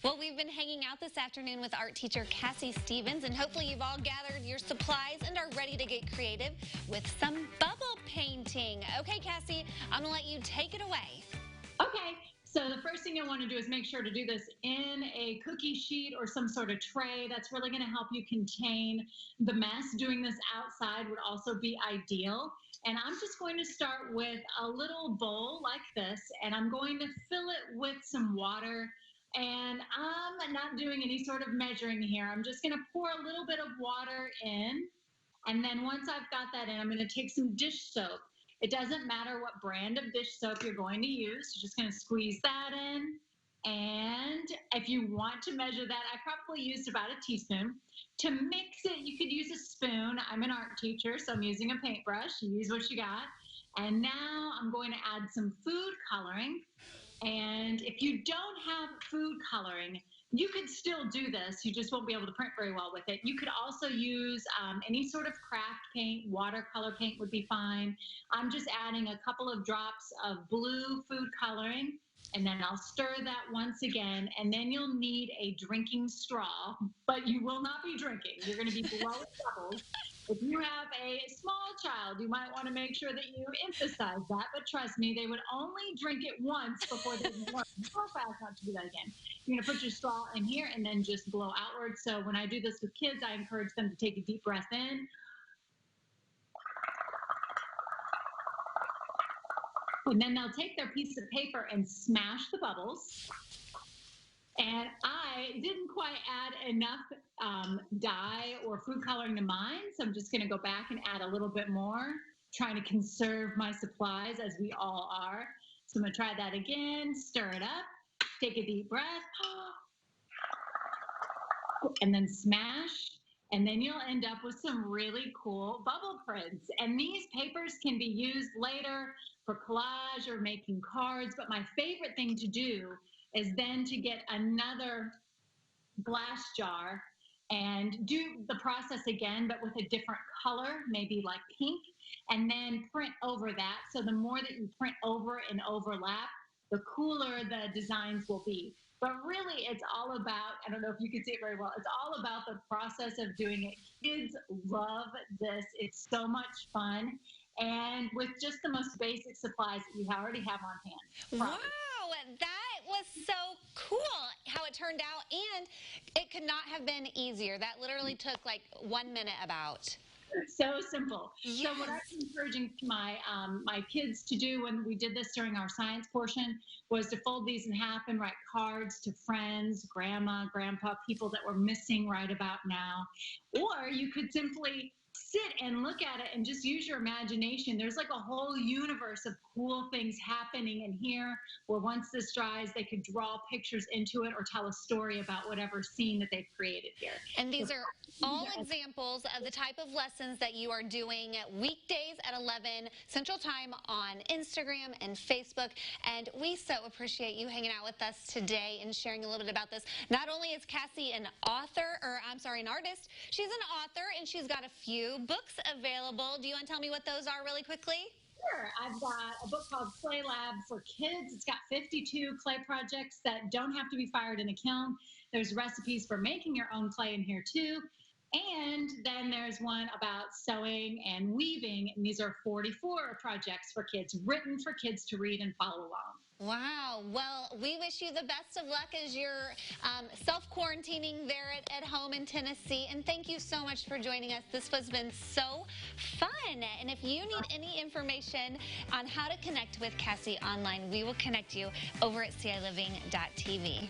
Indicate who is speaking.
Speaker 1: Well, we've been hanging out this afternoon with art teacher Cassie Stephens, and hopefully you've all gathered your supplies and are ready to get creative with some bubble painting. Okay, Cassie, I'm going to let you take it away.
Speaker 2: Okay, so the first thing you'll want to do is make sure to do this in a cookie sheet or some sort of tray. That's really going to help you contain the mess. Doing this outside would also be ideal. And I'm just going to start with a little bowl like this, and I'm going to fill it with some water. And I'm not doing any sort of measuring here. I'm just going to pour a little bit of water in. And then once I've got that in, I'm going to take some dish soap. It doesn't matter what brand of dish soap you're going to use. You're just going to squeeze that in. And if you want to measure that, I probably used about a teaspoon. To mix it, you could use a spoon. I'm an art teacher, so I'm using a paintbrush. You use what you got. And now I'm going to add some food coloring. And if you don't have food coloring, you could still do this. You just won't be able to print very well with it. You could also use any sort of craft paint. Watercolor paint would be fine. I'm just adding a couple of drops of blue food coloring, and then I'll stir that once again, and then you'll need a drinking straw, but you will not be drinking. You're going to be blowing bubbles. If you have a small child, you might want to make sure that you emphasize that, but trust me, they would only drink it once before they learn so fast not to do that again. You're going to put your straw in here and then just blow outward. So when I do this with kids, I encourage them to take a deep breath in. And then they'll take their piece of paper and smash the bubbles. And I didn't quite add enough dye or food coloring to mine, so I'm just going to go back and add a little bit more, trying to conserve my supplies as we all are. So I'm going to try that again, stir it up, take a deep breath, and then smash. And then you'll end up with some really cool bubble prints. And these papers can be used later for collage or making cards, but my favorite thing to do is then to get another glass jar and do the process again, but with a different color, maybe like pink, and then print over that. So the more that you print over and overlap, the cooler the designs will be. But really, it's all about, I don't know if you can see it very well, it's all about the process of doing it. Kids love this. It's so much fun. And with just the most basic supplies that you already have on hand.
Speaker 1: Wow, that was so cool how it turned out, and it could not have been easier. That literally took like 1 minute about.
Speaker 2: So simple.
Speaker 1: Yes.
Speaker 2: So what I was encouraging my my kids to do when we did this during our science portion was to fold these in half and write cards to friends, grandma, grandpa, people that were missing right about now. Or you could simply sit and look at it and just use your imagination. There's like a whole universe of cool things happening in here where once this dries, they could draw pictures into it or tell a story about whatever scene that they've created here.
Speaker 1: And these are all examples of the type of lessons that you are doing weekdays at 11 Central Time on Instagram and Facebook. And we so appreciate you hanging out with us today and sharing a little bit about this. Not only is Cassie an artist, she's an author, and she's got a few books available. Do you want to tell me what those are really quickly?
Speaker 2: Sure. I've got a book called Clay Lab for Kids. It's got 52 clay projects that don't have to be fired in a kiln. There's recipes for making your own clay in here too. And then there's one about sewing and weaving. And these are 44 projects for kids, written for kids to read and follow along.
Speaker 1: Wow. Well, we wish you the best of luck as you're self-quarantining there at home in Tennessee. And thank you so much for joining us. This has been so fun. And if you need any information on how to connect with Cassie online, we will connect you over at CILiving.tv.